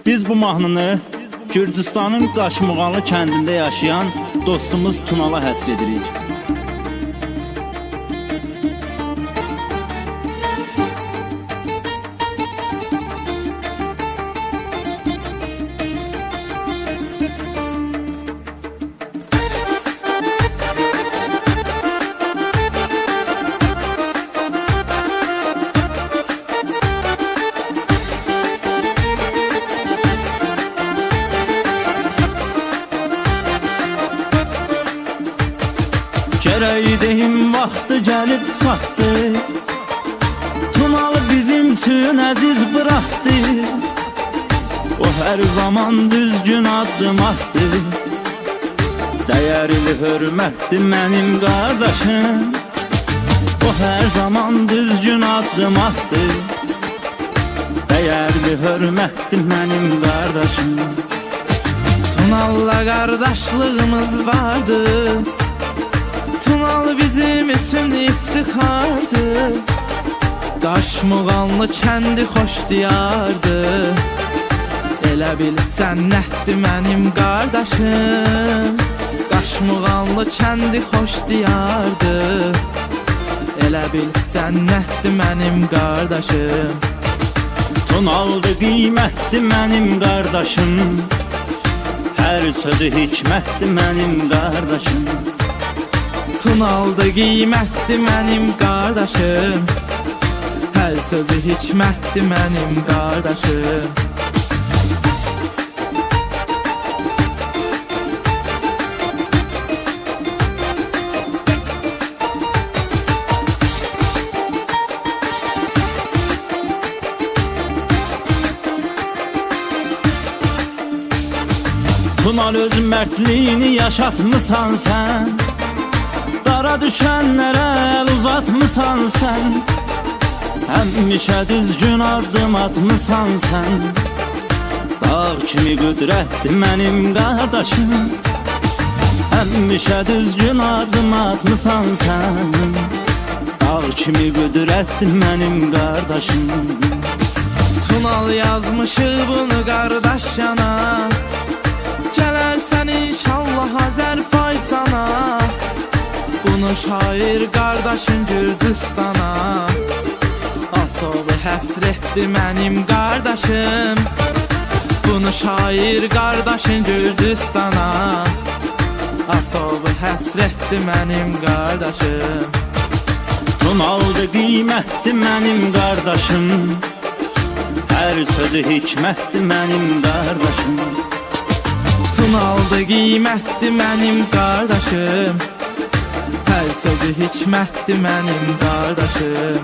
Biz bu mahnını Gürcüstanın Qaşmuğanlı kəndində yaşayan dostumuz Tunala həsr edirik. Gərəydəyim vaxtı gəlib çatdı, Tunalı bizim üçün əziz bıraxdı. O hər zaman düzgün addım atdı, dəyərli hörmətdi mənim qardaşım. O hər zaman düzgün addım atdı, dəyərli hörmətdi mənim qardaşım. Tunalla qardaşlığımız vardı, Tunal bizim üçün iftixardı. Qaşmuğanlı kəndi xoş diyardı, elə bil cənnətdir mənim qardaşım. Qaşmuğanlı kəndi xoş diyardı, elə bil cənnətdir mənim qardaşım. Tunaldı qiymətdi mənim qardaşım, hər sözü hikmətdi mənim qardaşım. Tunaldı qiymətdir mənim qardaşım, hər sözü hikmətdir mənim qardaşım. Tunal öz mərtliyini yaşatmısan sən, dara düşənlərə əl uzatmısan sən. Həmişə düzgün addım atmısan sən, dağ kimi qüdrətli mənim qardaşım. Həmişə düzgün addım atmısan sən, dağ kimi qüdrətli mənim qardaşım. Tunal yazmışıq bunu qardaş yana, gələrsən inşallah Azərbaycana. Bunu şair qardaşın Gürcüstana, Asobu həsr etdi mənim qardaşım. Bunu şair qardaşın Gürcüstana, Asobu həsr etdi mənim qardaşım. Tunaldı qiymətdi mənim qardaşım, hər sözü hikmətdi mənim qardaşım. Tunaldı qiymətdir mənim qardaşım, hər sözü hikmətdir mənim qardaşım.